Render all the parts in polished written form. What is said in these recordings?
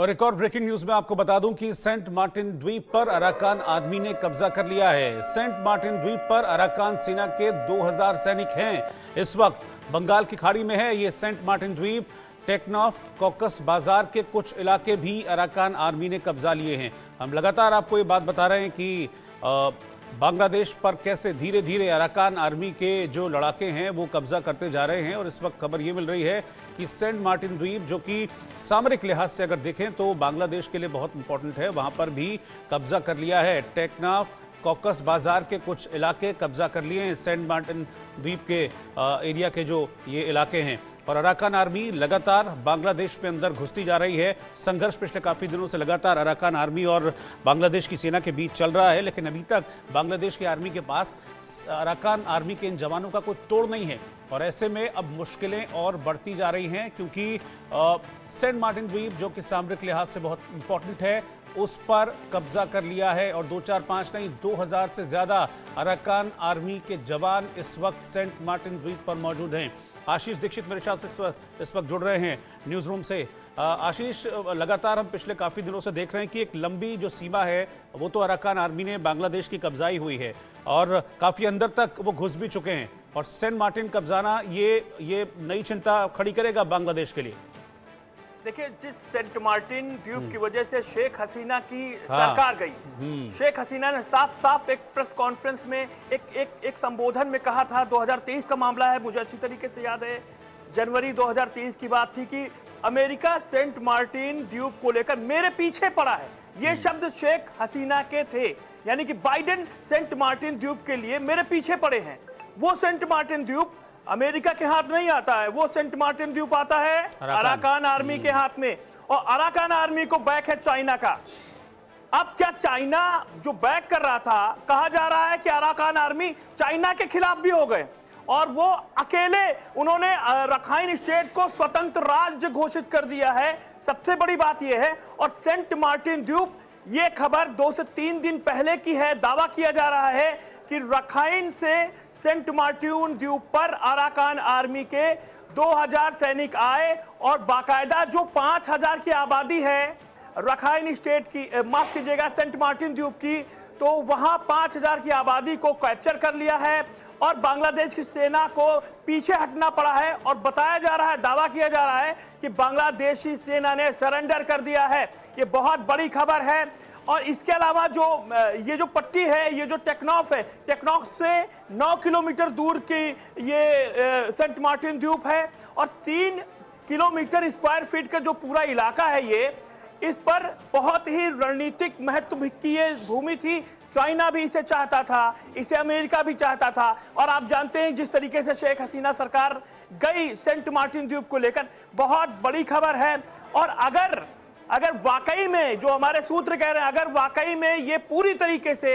और एक और ब्रेकिंग न्यूज में आपको बता दूं कि सेंट मार्टिन द्वीप पर अराकान आर्मी ने कब्जा कर लिया है। सेंट मार्टिन द्वीप पर अराकान सेना के 2000 सैनिक हैं। इस वक्त बंगाल की खाड़ी में है ये सेंट मार्टिन द्वीप। टेक्नाफ कॉकस बाजार के कुछ इलाके भी अराकान आर्मी ने कब्जा लिए हैं। हम लगातार आपको ये बात बता रहे हैं कि बांग्लादेश पर कैसे धीरे धीरे अराकान आर्मी के जो लड़ाके हैं वो कब्जा करते जा रहे हैं। और इस वक्त खबर ये मिल रही है कि सेंट मार्टिन द्वीप, जो कि सामरिक लिहाज से अगर देखें तो बांग्लादेश के लिए बहुत इंपॉर्टेंट है, वहां पर भी कब्जा कर लिया है। टेक्नाफ कॉकस बाजार के कुछ इलाके कब्जा कर लिए हैं, सेंट मार्टिन द्वीप के एरिया के जो ये इलाके हैं। और अराकान आर्मी लगातार बांग्लादेश में अंदर घुसती जा रही है। संघर्ष पिछले काफ़ी दिनों से लगातार अराकान आर्मी और बांग्लादेश की सेना के बीच चल रहा है, लेकिन अभी तक बांग्लादेश की आर्मी के पास अराकान आर्मी के इन जवानों का कोई तोड़ नहीं है। और ऐसे में अब मुश्किलें और बढ़ती जा रही हैं, क्योंकि सेंट मार्टिन द्वीप, जो कि सामरिक लिहाज से बहुत इंपॉर्टेंट है, उस पर कब्जा कर लिया है। और 2, 4, 5 नहीं, 2000 से ज़्यादा अराकान आर्मी के जवान इस वक्त सेंट मार्टिन द्वीप पर मौजूद हैं। आशीष दीक्षित मेरे साथ इस वक्त जुड़ रहे हैं न्यूज़ रूम से। आशीष, लगातार हम पिछले काफ़ी दिनों से देख रहे हैं कि एक लंबी जो सीमा है वो तो अराकान आर्मी ने बांग्लादेश की कब्जाई हुई है और काफ़ी अंदर तक वो घुस भी चुके हैं। और सेंट मार्टिन कब्जाना ये नई चिंता खड़ी करेगा बांग्लादेश के लिए। देखिए, जिस सेंट मार्टिन द्वीप की वजह से शेख हसीना की सरकार गई, शेख हसीना ने साफ साफ एक प्रेस कॉन्फ्रेंस में एक संबोधन में कहा था। 2023 का मामला है, मुझे अच्छी तरीके से याद है, जनवरी 2023 की बात थी कि अमेरिका सेंट मार्टिन द्वीप को लेकर मेरे पीछे पड़ा है। ये शब्द शेख हसीना के थे, यानी कि बाइडेन सेंट मार्टिन द्वीप के लिए मेरे पीछे पड़े हैं। वो सेंट मार्टिन द्वीप अमेरिका के हाथ नहीं आता है, वो सेंट मार्टिन द्वीप आता है अराकान आर्मी के हाथ में। और अराकान आर्मी को बैक है चाइना का। अब क्या चाइना जो बैक कर रहा था, कहा जा रहा है कि अराकान आर्मी चाइना के खिलाफ भी हो गए और वो अकेले उन्होंने रखाइन स्टेट को स्वतंत्र राज्य घोषित कर दिया है। सबसे बड़ी बात यह है। और सेंट मार्टिन द्वीप, ये खबर 2 से 3 दिन पहले की है। दावा किया जा रहा है कि रखाइन से सेंट मार्टिन द्वीप पर अराकान आर्मी के 2000 सैनिक आए और बाकायदा जो 5000 की आबादी है रखाइन स्टेट की, माफ कीजिएगा, सेंट मार्टिन द्वीप की, तो वहां 5000 की आबादी को कैप्चर कर लिया है और बांग्लादेश की सेना को पीछे हटना पड़ा है। और बताया जा रहा है, दावा किया जा रहा है कि बांग्लादेशी सेना ने सरेंडर कर दिया है। ये बहुत बड़ी खबर है। और इसके अलावा जो ये जो पट्टी है, ये जो टेक्नाफ है, टेक्नाफ से 9 किलोमीटर दूर की ये सेंट मार्टिन द्वीप है। और 3 किलोमीटर स्क्वायर फीट का जो पूरा इलाका है, ये इस पर बहुत ही रणनीतिक महत्व की ये भूमि थी। चाइना भी इसे चाहता था, इसे अमेरिका भी चाहता था। और आप जानते हैं जिस तरीके से शेख हसीना सरकार गई सेंट मार्टिन द्वीप को लेकर, बहुत बड़ी खबर है। और अगर वाकई में जो हमारे सूत्र कह रहे हैं, अगर वाकई में ये पूरी तरीके से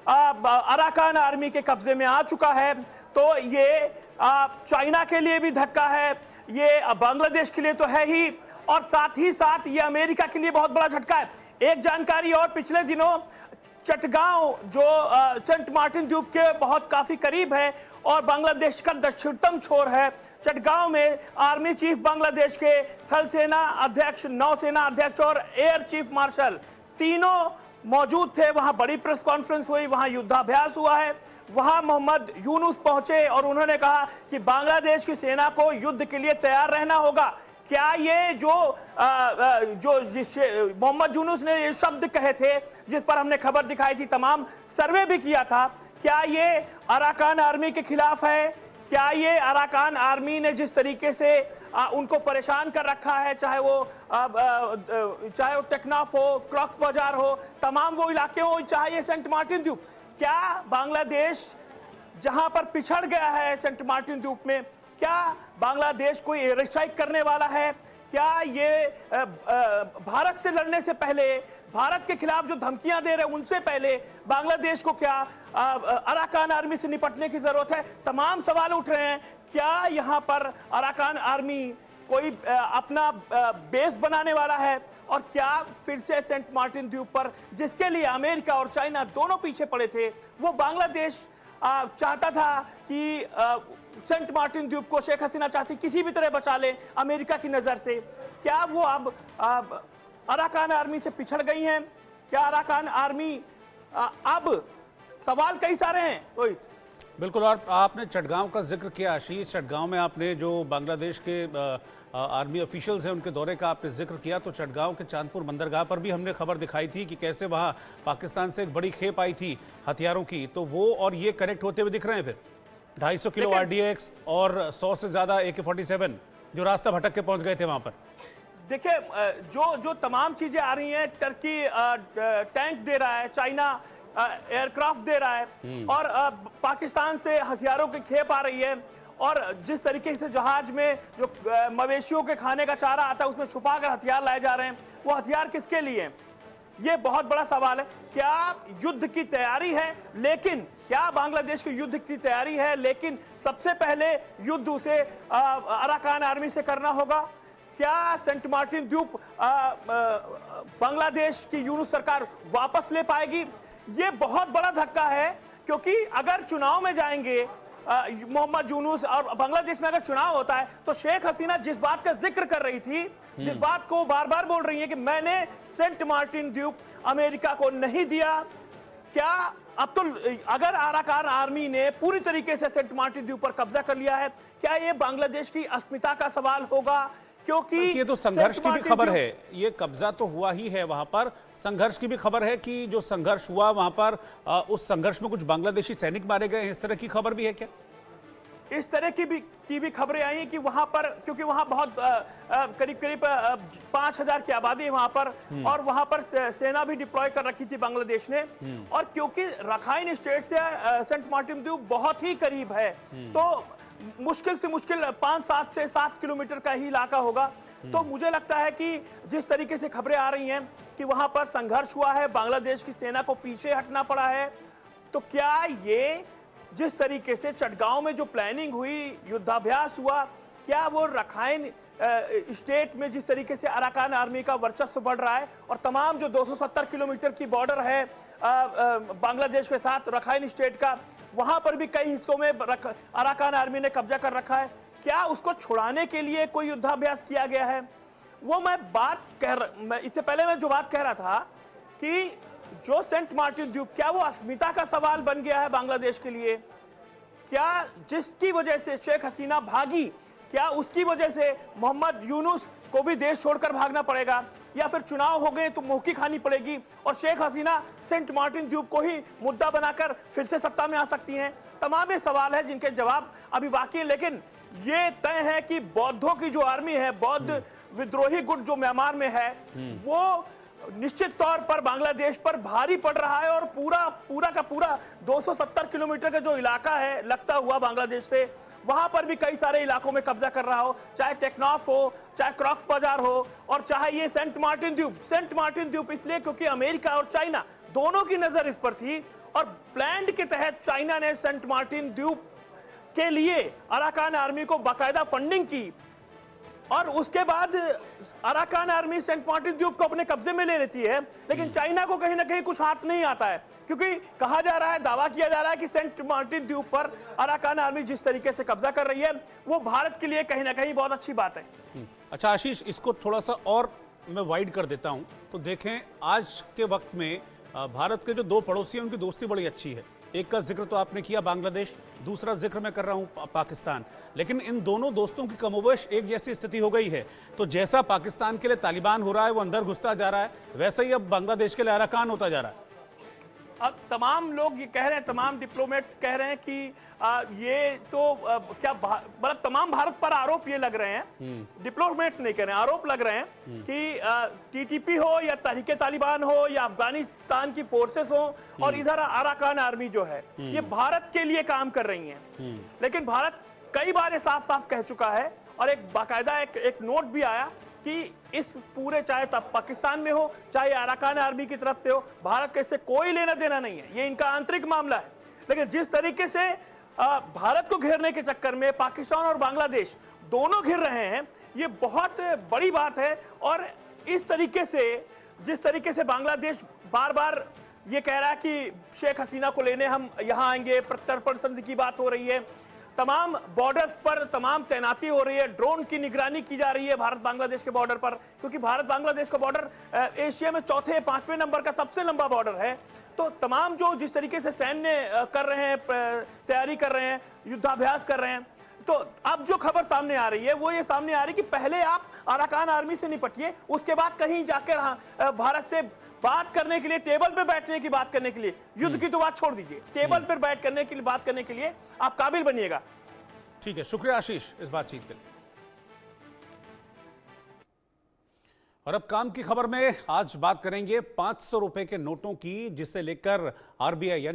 अराकान आर्मी के कब्जे में आ चुका है, तो ये चाइना के लिए भी धक्का है, ये बांग्लादेश के लिए तो है ही, और साथ ही साथ ये अमेरिका के लिए बहुत बड़ा झटका है। एक जानकारी और, पिछले दिनों चटगांव जो सेंट मार्टिन द्वीप के बहुत काफी करीब है और बांग्लादेश का दक्षिणतम छोर है, चटगांव में आर्मी चीफ बांग्लादेश के, थल सेना अध्यक्ष, नौसेना अध्यक्ष और एयर चीफ मार्शल तीनों मौजूद थे। वहां बड़ी प्रेस कॉन्फ्रेंस हुई, वहां युद्धाभ्यास हुआ है। वहां मोहम्मद यूनुस पहुंचे और उन्होंने कहा कि बांग्लादेश की सेना को युद्ध के लिए तैयार रहना होगा। क्या ये जो मोहम्मद यूनुस ने ये शब्द कहे थे, जिस पर हमने खबर दिखाई थी, तमाम सर्वे भी किया था, क्या ये अराकान आर्मी के खिलाफ है? क्या ये अराकान आर्मी ने जिस तरीके से उनको परेशान कर रखा है, चाहे वो टेक्नाफ हो, क्रॉक्स बाजार हो, तमाम वो इलाके हो, चाहे ये सेंट मार्टिन द्वीप, क्या बांग्लादेश जहां पर पिछड़ गया है सेंट मार्टिन द्वीप में, क्या बांग्लादेश कोई एयर स्ट्राइक करने वाला है? क्या ये भारत से लड़ने से पहले, भारत के खिलाफ जो धमकियां दे रहे हैं उनसे पहले बांग्लादेश को क्या अराकान आर्मी से निपटने की जरूरत है? तमाम सवाल उठ रहे हैं। क्या यहाँ पर अराकान आर्मी कोई अपना बेस बनाने वाला है? और क्या फिर से सेंट मार्टिन द्वीप पर, जिसके लिए अमेरिका और चाइना दोनों पीछे पड़े थे, वो बांग्लादेश चाहता था कि सेंट मार्टिन द्वीप को शेख हसीना चाहती किसी भी तरह बचा ले अमेरिका की नजर से, क्या वो अब अराकान आर्मी से पिछड़ गई हैं? क्या अराकान आर्मी अब सवाल कई सारे हैं रोहित। बिल्कुल, और आपने चटगांव का जिक्र किया आशीष। चटगांव में आपने जो बांग्लादेश के आर्मी ऑफिशियल्स हैं उनके दौरे का आपने जिक्र किया, तो चटगांव के चांदपुर बंदरगाह पर भी हमने खबर दिखाई थी कि कैसे वहां पाकिस्तान से एक बड़ी खेप आई थी हथियारों की, तो वो और ये कनेक्ट होते हुए दिख रहे हैं। फिर 250 किलो RDX और 100 से ज्यादा AK-47 जो रास्ता भटक के पहुंच गए थे वहां पर। देखिए, जो तमाम चीजें आ रही हैं, टर्की टैंक दे रहा है, चाइना एयरक्राफ्ट दे रहा है, और पाकिस्तान से हथियारों की खेप आ रही है, और जिस तरीके से जहाज में जो मवेशियों के खाने का चारा आता है उसमें छुपाकर हथियार लाए जा रहे हैं, वो हथियार किसके लिए हैं? ये बहुत बड़ा सवाल है। क्या युद्ध की तैयारी है? लेकिन क्या बांग्लादेश की युद्ध की तैयारी है, लेकिन सबसे पहले युद्ध उसे अराकान आर्मी से करना होगा। क्या सेंट मार्टिन द्वीप बांग्लादेश की यूनुस सरकार वापस ले पाएगी? ये बहुत बड़ा धक्का है, क्योंकि अगर चुनाव में जाएंगे मोहम्मद यूनुस और बांग्लादेश में अगर चुनाव होता है, तो शेख हसीना जिस बात का जिक्र कर रही थी, जिस बात को बार बार बोल रही है कि मैंने सेंट मार्टिन द्वीप अमेरिका को नहीं दिया, क्या अब तो अगर अराकान आर्मी ने पूरी तरीके से सेंट मार्टिन द्वीप पर कब्जा कर लिया है, क्या ये बांग्लादेश की अस्मिता का सवाल होगा? क्योंकि ये तो संघर्ष की भी खबर है, ये कब्जा तो हुआ ही है वहां पर, संघर्ष की भी खबर है कि जो संघर्ष हुआ वहां पर उस संघर्ष में कुछ बांग्लादेशी सैनिक मारे गए हैं, इस तरह की खबर भी है क्या? इस तरह की भी खबरें आई हैं कि वहां पर, क्योंकि वहां बहुत करीब 5,000 की आबादी है वहां पर, और वहां पर सेना भी डिप्लॉय कर रखी थी बांग्लादेश ने, और क्योंकि रखाइन स्टेट से सेंट मार्टिन द्वीप बहुत ही करीब है, तो मुश्किल से मुश्किल 5-7 से 7 किलोमीटर का ही इलाका होगा। तो मुझे लगता है कि जिस तरीके से खबरें आ रही हैं कि वहां पर संघर्ष हुआ है, बांग्लादेश की सेना को पीछे हटना पड़ा है, तो क्या ये जिस तरीके से चटगांव में जो प्लानिंग हुई, युद्धाभ्यास हुआ, क्या वो रखाइन स्टेट में जिस तरीके से अराकान आर्मी का वर्चस्व बढ़ रहा है, और तमाम जो 270 किलोमीटर की बॉर्डर है बांग्लादेश के साथ रखाइन स्टेट का, वहां पर भी कई हिस्सों में अराकान आर्मी ने कब्जा कर रखा है, क्या उसको छुड़ाने के लिए कोई युद्धाभ्यास किया गया है? वो मैं इससे पहले मैं जो बात कह रहा था कि जो सेंट मार्टिन द्वीप, क्या वो अस्मिता का सवाल बन गया है बांग्लादेश के लिए? क्या जिसकी वजह से शेख हसीना भागी, क्या उसकी वजह से मोहम्मद यूनुस को भी देश छोड़कर भागना पड़ेगा, या फिर चुनाव हो गए तो मुंह की खानी पड़ेगी और शेख हसीना सेंट मार्टिन द्वीप को ही मुद्दा बनाकर फिर से सत्ता में आ सकती हैं? तमाम ये सवाल है जिनके जवाब अभी बाकी है, लेकिन ये तय है कि बौद्धों की जो आर्मी है, बौद्ध विद्रोही गुट जो म्यांमार में है, वो निश्चित तौर पर बांग्लादेश पर भारी पड़ रहा है, और पूरा का पूरा 270 किलोमीटर का जो इलाका है लगता हुआ बांग्लादेश से, वहां पर भी कई सारे इलाकों में कब्जा कर रहा हो, चाहे टेक्नाफ हो, चाहे क्रॉक्स बाजार हो, और चाहे ये सेंट मार्टिन द्वीप इसलिए क्योंकि अमेरिका और चाइना दोनों की नजर इस पर थी, और प्लान के तहत चाइना ने सेंट मार्टिन द्वीप के लिए अराकान आर्मी को बाकायदा फंडिंग की, और उसके बाद अराकान आर्मी सेंट मार्टिन द्वीप को अपने कब्जे में ले लेती है, लेकिन चाइना को कहीं ना कहीं कुछ हाथ नहीं आता है, क्योंकि कहा जा रहा है, दावा किया जा रहा है कि सेंट मार्टिन द्वीप पर अराकान आर्मी जिस तरीके से कब्जा कर रही है, वो भारत के लिए कहीं ना कहीं बहुत अच्छी बात है। अच्छा आशीष, इसको थोड़ा सा और मैं वाइड कर देता हूं, तो देखें आज के वक्त में भारत के जो दो पड़ोसी हैं उनकी दोस्ती बड़ी अच्छी है। एक का जिक्र तो आपने किया बांग्लादेश, दूसरा जिक्र मैं कर रहा हूं पाकिस्तान, लेकिन इन दोनों दोस्तों की कमोबेश एक जैसी स्थिति हो गई है। तो जैसा पाकिस्तान के लिए तालिबान हो रहा है, वो अंदर घुसता जा रहा है, वैसा ही अब बांग्लादेश के लिए अराकान होता जा रहा है। अब तमाम लोग ये कह रहे हैं, तमाम डिप्लोमेट्स कह रहे हैं कि ये तो मतलब तमाम भारत पर आरोप ये लग रहे हैं, डिप्लोमेट्स नहीं कह रहे हैं, आरोप लग रहे हैं कि TTP हो या तहरीके तालिबान हो या अफगानिस्तान की फोर्सेस हो, और इधर अराकान आर्मी जो है ये भारत के लिए काम कर रही हैं। लेकिन भारत कई बार ये साफ साफ कह चुका है, और एक बाकायदा एक नोट भी आया कि इस पूरे, चाहे तब पाकिस्तान में हो चाहे अराकान आर्मी की तरफ से हो, भारत का इससे कोई लेना देना नहीं है, ये इनका आंतरिक मामला है। लेकिन जिस तरीके से भारत को घेरने के चक्कर में पाकिस्तान और बांग्लादेश दोनों घिर रहे हैं, ये बहुत बड़ी बात है। और इस तरीके से, जिस तरीके से बांग्लादेश बार बार ये कह रहा है कि शेख हसीना को लेने हम यहाँ आएंगे, प्रत्यर्पण संधि की बात हो रही है, तमाम बॉर्डर्स पर तमाम तैनाती हो रही है, ड्रोन की निगरानी की जा रही है भारत बांग्लादेश के बॉर्डर पर, क्योंकि भारत बांग्लादेश का बॉर्डर एशिया में चौथे 5वें नंबर का सबसे लंबा बॉर्डर है। तो तमाम जो जिस तरीके से सैन्य कर रहे हैं, तैयारी कर रहे हैं, युद्धाभ्यास कर रहे हैं, तो अब जो खबर सामने आ रही है वो ये सामने आ रही है कि पहले आप अराकान आर्मी से निपटिए, उसके बाद कहीं जाकर भारत से बात करने के लिए, टेबल पे बैठने की बात करने के लिए, युद्ध की तो बात छोड़ दीजिए, टेबल पर बैठ करने के लिए, बात करने के लिए आप काबिल बनिएगा। ठीक है, शुक्रिया आशीष इस बातचीत के लिए। और अब काम की खबर में आज बात करेंगे 500 रुपए के नोटों की, जिसे लेकर आरबीआई